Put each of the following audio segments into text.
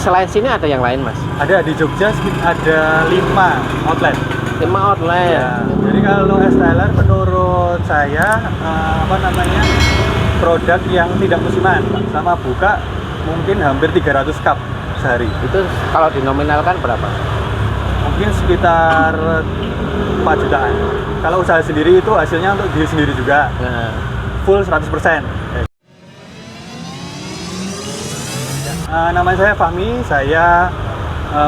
Selain sini ada yang lain, Mas? Ada di Jogja ada 5 outlet. 5 outlet. Ya, jadi kalau Esteller menurut saya produk yang tidak musiman, sama buka mungkin hampir 300 cup sehari. Itu kalau dinominalkan berapa? Mungkin sekitar 4 jutaan. Kalau usaha sendiri itu hasilnya untuk diri sendiri juga. Nah, Full 100%. Nama saya Fahmi, saya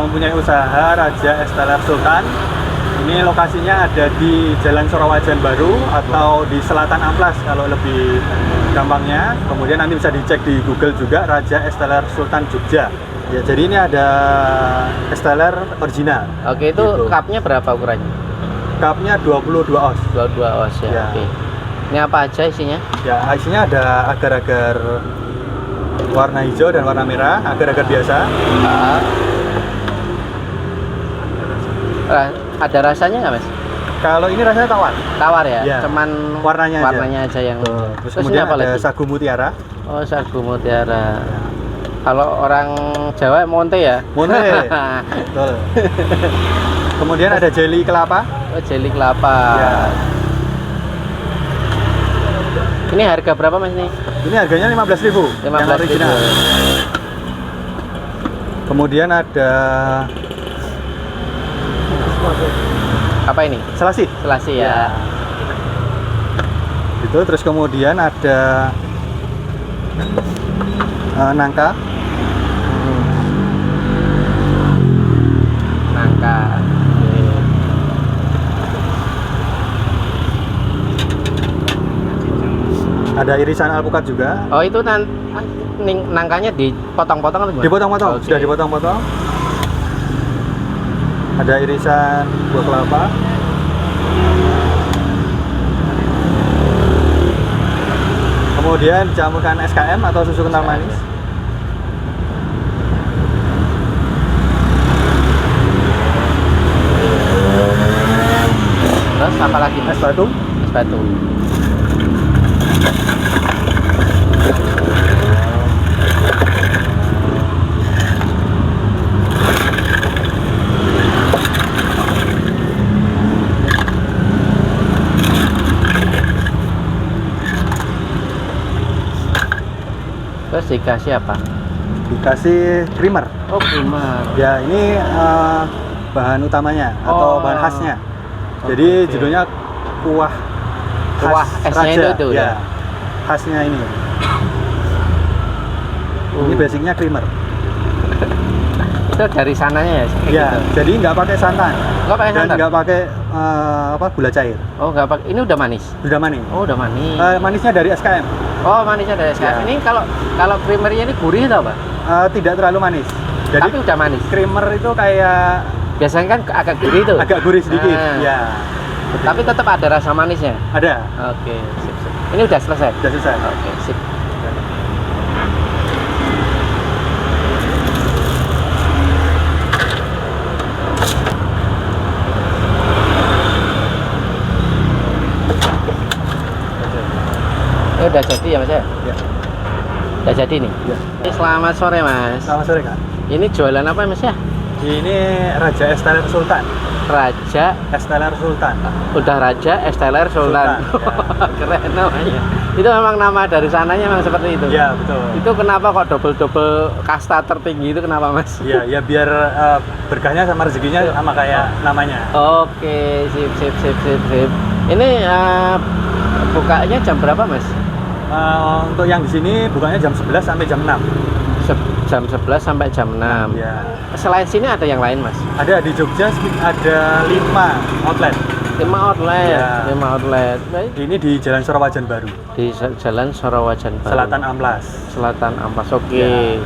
mempunyai usaha Raja Esteller Sultan. Ini lokasinya ada di Jalan Sorowajan Baru atau di Selatan Amplas kalau lebih gampangnya. Kemudian nanti bisa dicek di Google juga Raja Esteller Sultan Jogja. Ya, jadi ini ada Esteller original. oke, itu Gitu. cupnya berapa ukurannya? Cupnya 22 oz. 22 oz ya. Ya. Oke. Ini apa aja isinya? Ya, isinya ada agar-agar warna hijau dan warna merah, agar-agar biasa. Ada rasanya nggak, Mas? Kalau ini rasanya tawar. Tawar ya? Ya. Cuman Warnanya aja yang Terus ini kemudian apa ada lagi? sagu mutiara. Oh, sagu mutiara. Kalau orang Jawa Monte ya? Monte. Betul. Kemudian ada jelly kelapa. Oh, jeli kelapa. Ya. Ini harga berapa, Mas nih? Ini harganya 15.000 yang 15.000. original. Kemudian ada Apa ini? selasi. Selasi ya. Itu terus kemudian ada nangka. Nangka. Oke. Ada irisan alpukat juga. Oh, itu nangkanya dipotong-potong atau gimana? Dipotong-potong, Oke. sudah dipotong-potong. Ada irisan buah kelapa. Kemudian dicampurkan SKM atau susu kental manis. Terus apa lagi, Mas? Es batu. Es batu. Terus dikasih apa? Dikasih creamer. Oh, creamer. Ya, ini bahan utamanya atau Oh. bahan khasnya. Jadi Oke. judulnya kuah Kuah khas esnya Raja. itu Ya, ya? khasnya ini. Ini basicnya creamer. Itu dari sananya ya? Kayak Ya, gitu? jadi nggak pakai santan Nggak pakai dan santan? nggak pakai gula cair. Oh, nggak pakai. Ini udah manis? Sudah manis. Oh, udah manis. Manisnya dari SKM. Oh, manisnya dari SKM. Ya. Ini kalau creamernya ini gurih atau apa? Tidak terlalu manis. Jadi Tapi udah manis. creamer itu kayak Biasanya kan agak gurih tuh. agak gurih sedikit. Ah. Ya, Tapi tetap ada rasa manisnya. ada. Oke, sip, sip. Ini udah selesai. Sudah selesai. Oke, sip. Ini udah jadi ya, Mas ya? Ya. Udah jadi nih. Ya. Selamat sore, Mas. Selamat sore, Kak. Ini jualan apa, Mas ya? Ini Raja Esteller Sultan. Raja, Esteller Sultan. udah Raja Esteller Sultan. Sultan, Keren namanya. Itu memang nama dari sananya memang seperti itu. Ya, betul. Itu kenapa kok double kasta tertinggi itu kenapa, Mas? Ya, ya biar berkahnya sama rezekinya sama kayak namanya. Oke, sip, sip, sip, sip, sip. Ini bukanya jam berapa, Mas? Untuk yang di sini bukanya jam 11 sampai jam 6. Jam 11 sampai jam 6. Ya. Selain sini ada yang lain, Mas? Ada di Jogja ada 5 outlet. 5 outlet. Ya. 5 outlet. Baik. Ini di Jalan Sorowajan Baru, Di Jalan Sorowajan Baru. Selatan Amplas. Selatan Amplas. Oke. Ya.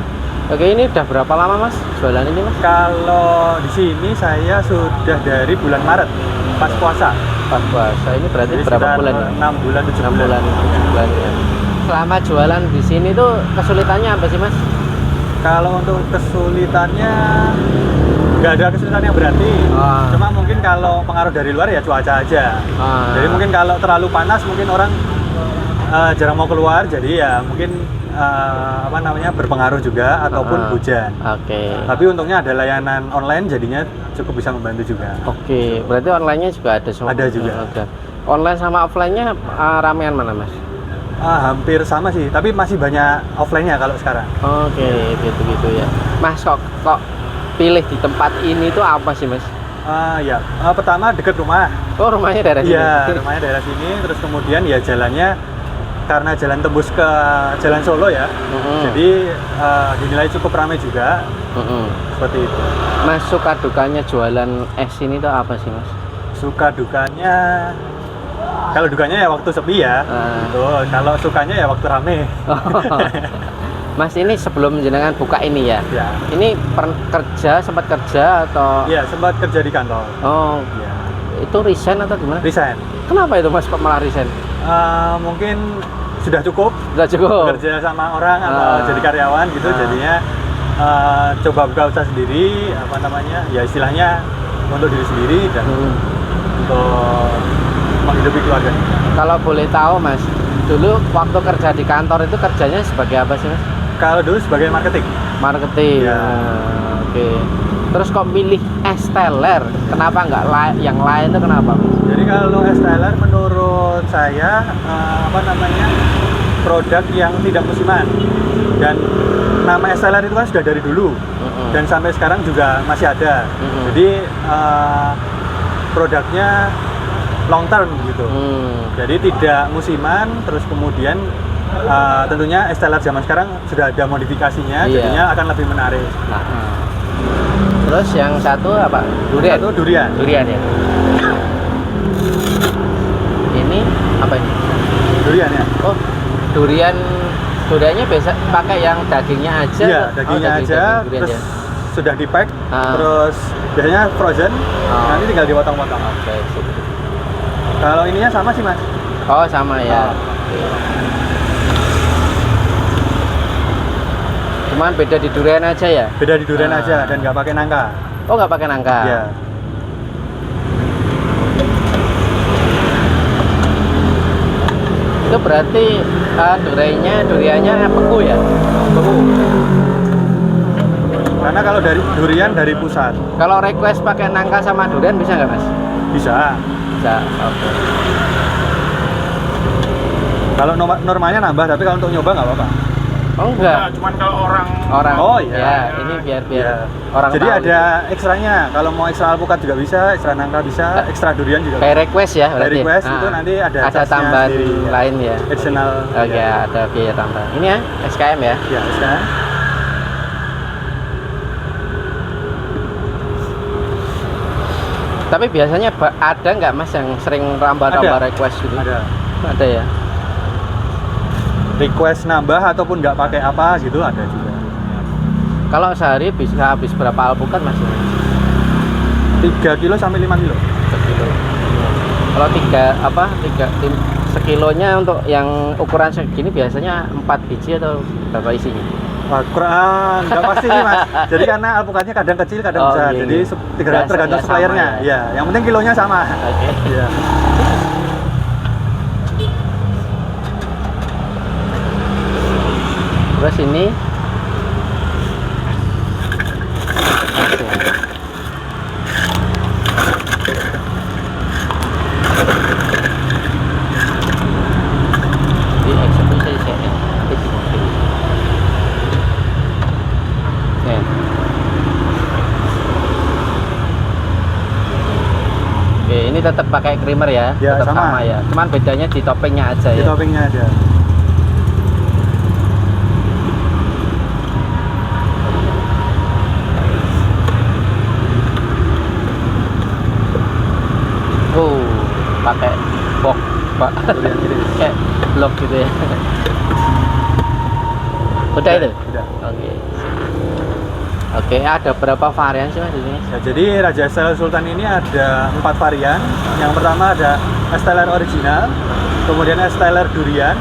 Oke, ini udah berapa lama, Mas, jualan ini, Mas? Kalau di sini saya sudah dari bulan Maret pas puasa. Pas puasa. Ini berarti Jadi berapa sekitar bulan ya? 6 bulan 7 6 bulan, 7 bulan ya. Selama jualan di sini tuh kesulitannya apa sih, Mas? Kalau untuk kesulitannya nggak ada kesulitan yang berarti. Cuma mungkin kalau pengaruh dari luar ya cuaca aja. Jadi mungkin kalau terlalu panas mungkin orang jarang mau keluar, jadi ya mungkin apa namanya berpengaruh juga ataupun hujan. Oke. Tapi untungnya ada layanan online jadinya cukup bisa membantu juga. Oke, berarti online-nya juga ada semua. Ada juga. Ada. Online sama offline-nya ramean mana, Mas? Hampir sama sih, tapi masih banyak offline-nya kalau sekarang. Oke, gitu-gitu ya. Mas kok pilih di tempat ini tuh apa sih, Mas? Ya, pertama dekat rumah. Oh, rumahnya daerah sini. Iya, rumahnya daerah sini. Terus kemudian ya jalannya karena jalan tembus ke Jalan Solo ya. Jadi dinilai cukup ramai juga. Seperti itu. Mas, suka dukanya jualan es ini tuh apa sih, Mas? Suka dukanya, kalau dukanya ya waktu sepi ya. Gitu. Kalau sukanya ya waktu rame. Mas, ini sebelum jenengan buka ini ya? Ya. Ini sempat kerja atau? Iya, sempat kerja di kantor. Oh, Ya. itu resign atau gimana? Resign. Kenapa itu, Mas, kok malah resign? Mungkin sudah cukup Sudah cukup. bekerja sama orang atau jadi karyawan gitu, jadinya coba buka usaha sendiri, apa namanya, ya istilahnya untuk diri sendiri dan untuk menghidupi keluarga. Kalau boleh tahu, Mas, dulu waktu kerja di kantor itu kerjanya sebagai apa sih, Mas? Kalau dulu sebagai marketing. Marketing. Ya. Oke. Terus kok milih es teler? Kenapa nggak yang lain itu kenapa, Mas? Jadi kalau es teler menurut saya apa namanya, produk yang tidak musiman, dan nama es teler itu kan sudah dari dulu dan sampai sekarang juga masih ada. Jadi produknya long term gitu. Jadi tidak musiman. Terus kemudian tentunya es teler zaman sekarang sudah ada modifikasinya, jadinya akan lebih menarik. Terus yang satu apa? Durian. Satu durian. Durian ya. Ini apa ini? Durian ya. Oh, duriannya biasa pakai yang dagingnya aja. Iya, dagingnya aja. Durian Terus ya. sudah di pack. Terus biasanya frozen. Nanti tinggal dipotong-potong. Oke. Kalau ininya sama sih, Mas. Oh, sama ya. Cuman beda di durian aja ya? Beda di durian aja dan nggak pakai nangka. Oh, nggak pakai nangka? Iya. Itu berarti duriannya beku ya? Beku. Karena kalau dari pusat. Kalau request pakai nangka sama durian bisa nggak, Mas? Bisa. Bisa. Oke. Kalau normalnya nambah, tapi kalau untuk nyoba nggak apa-apa. Oh enggak. Cuman kalau orang Oh iya. Ya, ini biar orang Jadi tahu. ada ekstranya. Kalau mau ekstra alpukat juga bisa, ekstra nangka bisa, ekstra durian juga. By request ya By berarti. request itu nanti ada charge-nya tambahan sendiri, ya. lain ya. Additional. Oke, ada biaya tambahan. Ini ya, SKM ya. Ya, sekarang. Tapi biasanya ada nggak, Mas, yang sering rambah-rambah request gitu? Ada ya. Request nambah ataupun nggak pakai apa gitu ada juga. Kalau sehari bisa habis berapa alpukat, Mas? 3 kilo sampai 5 kilo. Sekilo. Kalau sekilonya untuk yang ukuran segini biasanya 4 biji atau berapa isinya? Wah, kurang nggak pasti sih, Mas. Jadi karena alpukatnya kadang kecil, kadang besar. Gini. Jadi tergantung suppliernya. Ya, yang penting kilonya sama. Oke. Iya. Terus ini di eksekusi saya tapi di mobil. Nih. Oke, ini tetap pakai creamer ya? Ya, Tetap sama. ya. Cuman bedanya di toppingnya aja Di ya. toppingnya ada. Pakai box, Pak. Durian iris. Kayak blok gitu ya. Udah itu? Udah. Oke. Oke, ada berapa varian sih, Mas, di sini? Ya, jadi Raja Es Teler Sultan ini ada 4 varian. Yang pertama ada es teler original, kemudian es teler durian,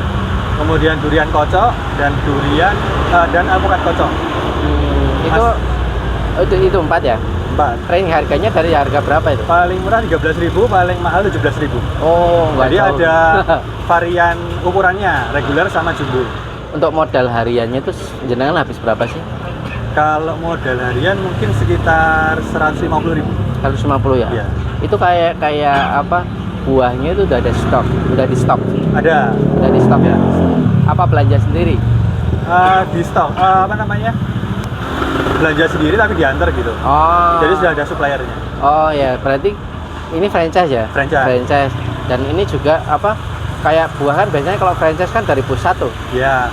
kemudian durian kocok, dan dan alpukat kocok. Itu 4 ya? 4. Range harganya dari harga berapa itu? Paling murah 13.000, paling mahal 17.000. Oh, nggak Jadi jauh. ada varian ukurannya reguler sama jumbo. untuk modal hariannya itu jenengan habis berapa sih? Kalau modal harian mungkin sekitar 150.000. 150 ya? Iya. Itu kayak apa? Buahnya itu udah ada stok, udah di stok. Ada. Udah di stok ya? Apa belanja sendiri? Di stok, apa namanya? Belanja sendiri tapi diantar gitu. Oh. Jadi sudah ada suppliernya. Oh ya, berarti ini franchise ya? Franchise. Dan ini juga apa? Kayak buah kan biasanya kalau franchise kan dari pusat tuh. Ya.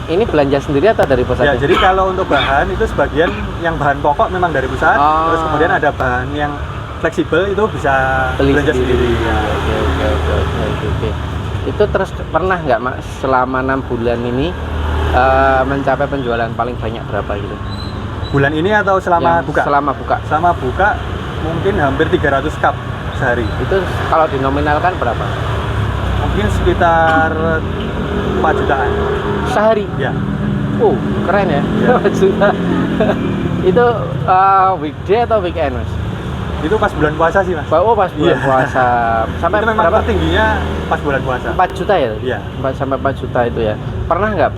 Ini belanja sendiri atau dari pusat? Ya, jadi kalau untuk bahan itu sebagian yang bahan pokok memang dari pusat, Oh. terus kemudian ada bahan yang fleksibel itu bisa Beli belanja sendiri. Ya, oke. Itu terus pernah nggak Mas selama 6 bulan ini mencapai penjualan paling banyak berapa gitu? Bulan ini atau selama buka? Selama buka. Selama buka mungkin hampir 300 cup sehari. Itu kalau dinominalkan berapa? Mungkin sekitar 4 jutaan. Sehari? Ya. Oh, keren ya. Ya. 4 juta. Itu weekday atau weekend, Mas? Itu pas bulan puasa sih, Mas. Oh, pas bulan Iya. puasa. Sampai Itu memang berapa? tertingginya pas bulan puasa. 4 juta ya? Iya. 4 juta itu ya. Pernah nggak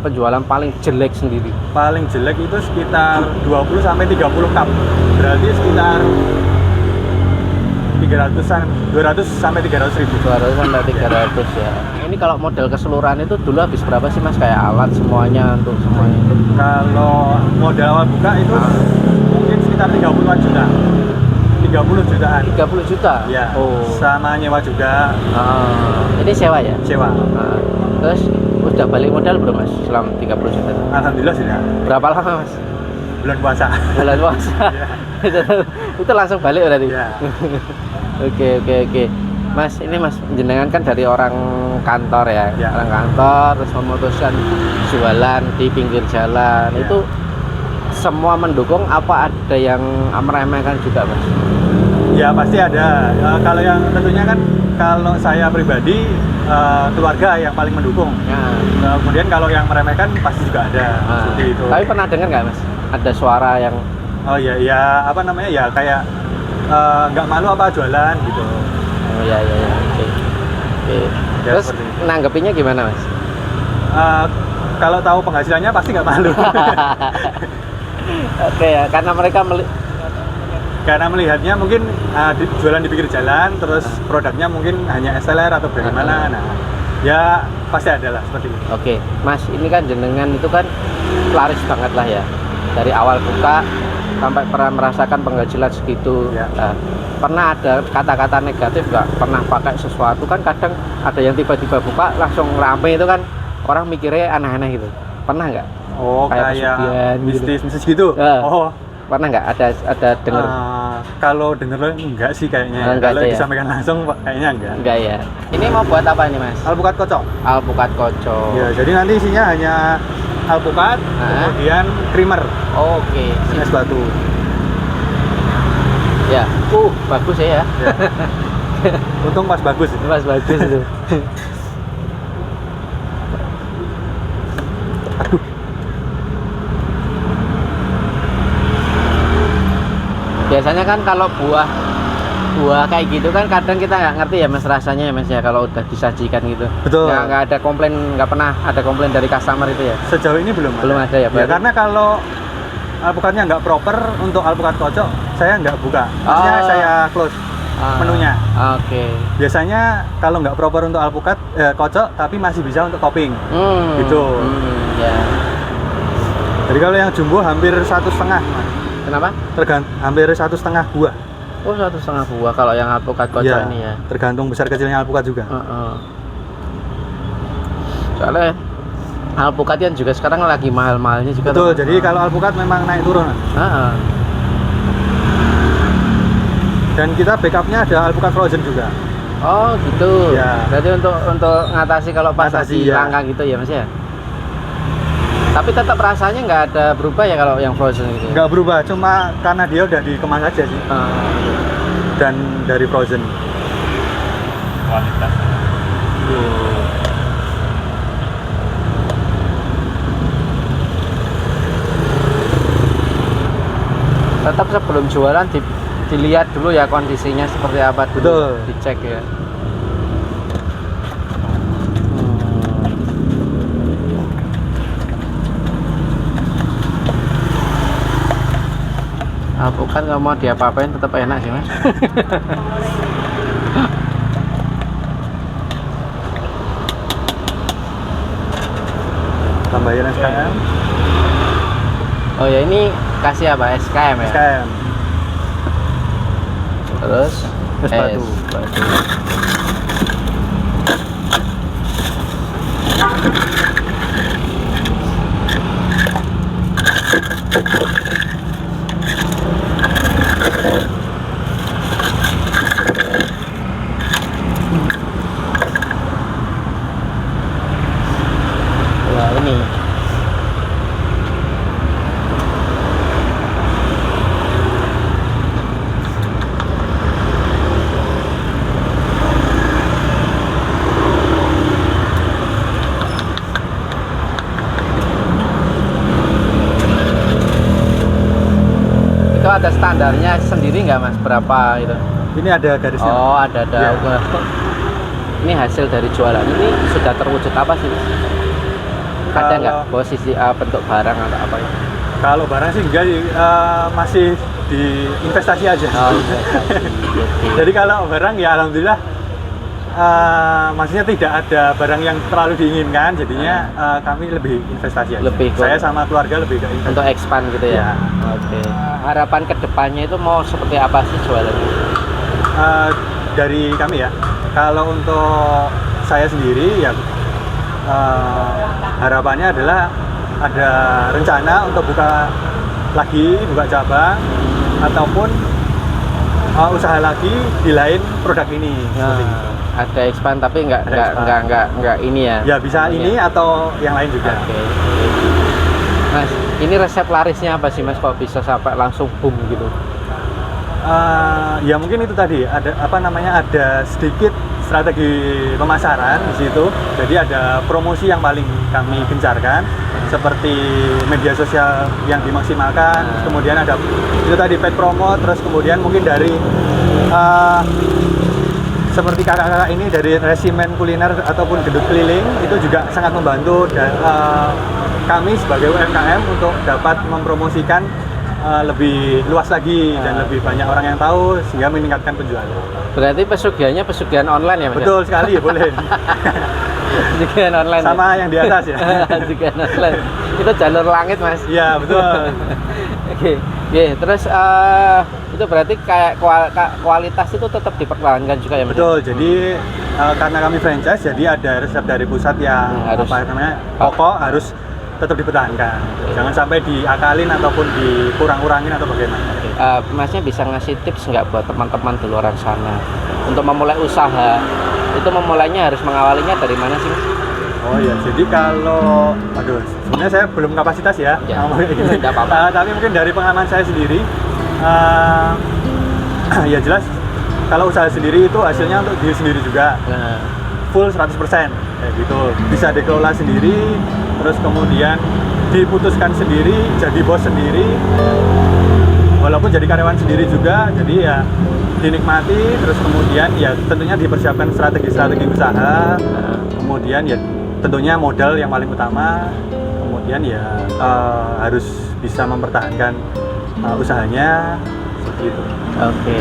penjualan paling jelek sendiri? Paling jelek itu sekitar 20 sampai 30 cup. Berarti sekitar 200 sampai 300 ribu. 200 sampai 300 ya. Ini kalau modal keseluruhan itu dulu habis berapa sih Mas? Kayak alat semuanya untuk semuanya itu? Kalau modal awal buka itu mungkin sekitar 30-an juta. 30 jutaan. 30 juta? Ya. Oh. Sama nyewa juga. Ini sewa ya? Sewa. Terus udah balik modal belum Mas selama 30 juta? Alhamdulillah sudah. Berapa lama Mas? Bulan puasa. Bulan puasa. Ya. Itu langsung balik berarti? Ya. Oke. Mas, ini Mas jenengan kan dari orang kantor ya, Ya. orang kantor terus memutuskan jualan di pinggir jalan. Ya. Itu semua mendukung apa ada yang meremehkan juga Mas? Ya pasti ada. Kalau yang tentunya kan kalau saya pribadi keluarga yang paling mendukung. Kemudian kalau yang meremehkan pasti juga ada seperti itu. Tapi pernah dengar nggak Mas? Ada suara yang Oh iya, ya apa namanya ya kayak nggak malu apa jualan gitu. oh ya. Oke. Ya, Terus seperti itu. nanggepinnya gimana Mas? Kalau tahu penghasilannya pasti nggak malu. Oke ya, karena mereka Karena melihatnya mungkin jualan di pinggir jalan, terus produknya mungkin hanya SLR atau dari mana. Nah, ya pasti ada lah seperti itu. Oke, Mas, ini kan jenengan itu kan laris banget lah ya. Dari awal buka sampai pernah merasakan penghasilan segitu. Ya. Nah, pernah ada kata-kata negatif nggak? Pernah pakai sesuatu kan kadang ada yang tiba-tiba buka langsung rame itu kan orang mikirnya aneh-aneh gitu. Pernah nggak? Oh, Kayak kayak pesugihan gitu. bisnis gitu. Oh, Pernah nggak ada dengar? kalau denger enggak sih kayaknya. Enggak Kalau ada ya? disampaikan langsung kayaknya enggak. Enggak ya. Ini mau buat apa ini Mas? Alpukat kocok. Alpukat kocok. Ya, jadi nanti isinya hanya alpukat, kemudian creamer, Oke. dan es batu. Ya. Bagus ya. Ya. Untung pas bagus. Mas bagus itu. Biasanya kan kalau buah kayak gitu kan kadang kita nggak ngerti ya Mas rasanya ya Mas ya kalau udah disajikan gitu. Betul. Nggak ada komplain, nggak pernah ada komplain dari customer itu ya. Sejauh ini belum Ada ya. Ya karena kalau alpukatnya nggak proper untuk alpukat kocok, saya nggak buka. Maksudnya saya close menunya. Oke. Biasanya kalau nggak proper untuk alpukat kocok, tapi masih bisa untuk topping. Gitu. Ya. Jadi kalau yang jumbo hampir 1,5. Kenapa? Hampir 1,5 buah. Oh, 1,5 buah kalau yang alpukat kocok Ya, ini ya. tergantung besar kecilnya alpukat juga. Soalnya alpukat kan juga sekarang lagi mahal-mahalnya juga. Betul, jadi kalau alpukat memang naik turun. Dan kita backupnya ada alpukat frozen juga. Oh gitu. Ya. Berarti untuk ngatasi kalau pas Ngatasi, lagi ya. langka gitu ya Mas ya. Tapi tetap rasanya nggak ada berubah ya kalau yang frozen gitu. Nggak berubah, cuma karena dia udah dikemas aja sih. Dan dari frozen. Kualitas. Tetap sebelum jualan dilihat dulu ya kondisinya seperti apa dulu. Betul. Dicek ya. Alpukat nggak mau diapa-apain tetap enak sih mas. Tambahin SKM. Oh ya ini kasih apa SKM ya? SKM. Terus Es batu. batu. Wah ini itu ada standarnya sendiri nggak mas? Berapa itu? Ini ada garisnya. Oh ada Ya. Ini hasil dari jualan ini sudah terwujud apa sih mas? Ada nggak Kalau- posisi bentuk barang atau apa ya? Kalau barang sih enggak, masih di investasi aja. Oh, investasi. Jadi kalau barang ya alhamdulillah, maksudnya tidak ada barang yang terlalu diinginkan, jadinya kami lebih investasi aja. Lebih ke- Saya sama keluarga lebih ke investasi. Untuk expand gitu ya? Ya. Oke. Harapan kedepannya itu mau seperti apa sih jualannya? Dari kami ya, kalau untuk saya sendiri ya harapannya adalah ada rencana untuk buka cabang ataupun usaha lagi di lain produk ini. Seperti itu. Ada expand tapi Ada expand. nggak ini ya? Ya bisa ini atau yang lain juga. Oke. Mas, ini resep larisnya apa sih mas? Kok bisa sampai langsung boom gitu? Ya mungkin itu tadi ada sedikit strategi pemasaran di situ. Jadi ada promosi yang paling kami gencarkan seperti media sosial yang dimaksimalkan. Kemudian ada itu tadi paid promo, terus kemudian mungkin dari seperti kakak-kakak ini dari resimen kuliner ataupun gedung keliling itu juga sangat membantu dan kami sebagai UMKM untuk dapat mempromosikan lebih luas lagi dan lebih banyak orang yang tahu sehingga meningkatkan penjualan. Berarti pesugihannya pesugihan online ya mas? Betul sekali, boleh. Pesugihan online. Sama yang di atas ya. Pesugihan online. Itu jalur langit mas. Iya, betul. Oke. Terus itu berarti kayak kualitas itu tetap dipertahankan juga ya mas? Betul. Jadi karena kami franchise, jadi ada resep dari pusat yang pokok harus tetap dipertahankan. Jangan sampai diakalin ataupun dikurang-kurangin atau bagaimana. Masnya bisa ngasih tips nggak buat teman-teman di luar sana untuk memulai usaha? Itu memulainya harus mengawalinya dari mana sih mas? Oh iya, jadi kalau, sebenarnya saya belum kapasitas ya, Ya, ngomong kayak gini. nggak apa-apa. Tapi mungkin dari pengalaman saya sendiri, ya jelas kalau usaha sendiri itu hasilnya untuk diri sendiri juga. Nah, Full 100% kayak gitu, bisa dikelola sendiri, terus kemudian diputuskan sendiri, jadi bos sendiri, walaupun jadi karyawan sendiri juga, jadi ya dinikmati, terus kemudian ya tentunya dipersiapkan strategi-strategi usaha, kemudian ya tentunya modal yang paling utama, kemudian ya harus bisa mempertahankan usahanya seperti itu. Oke.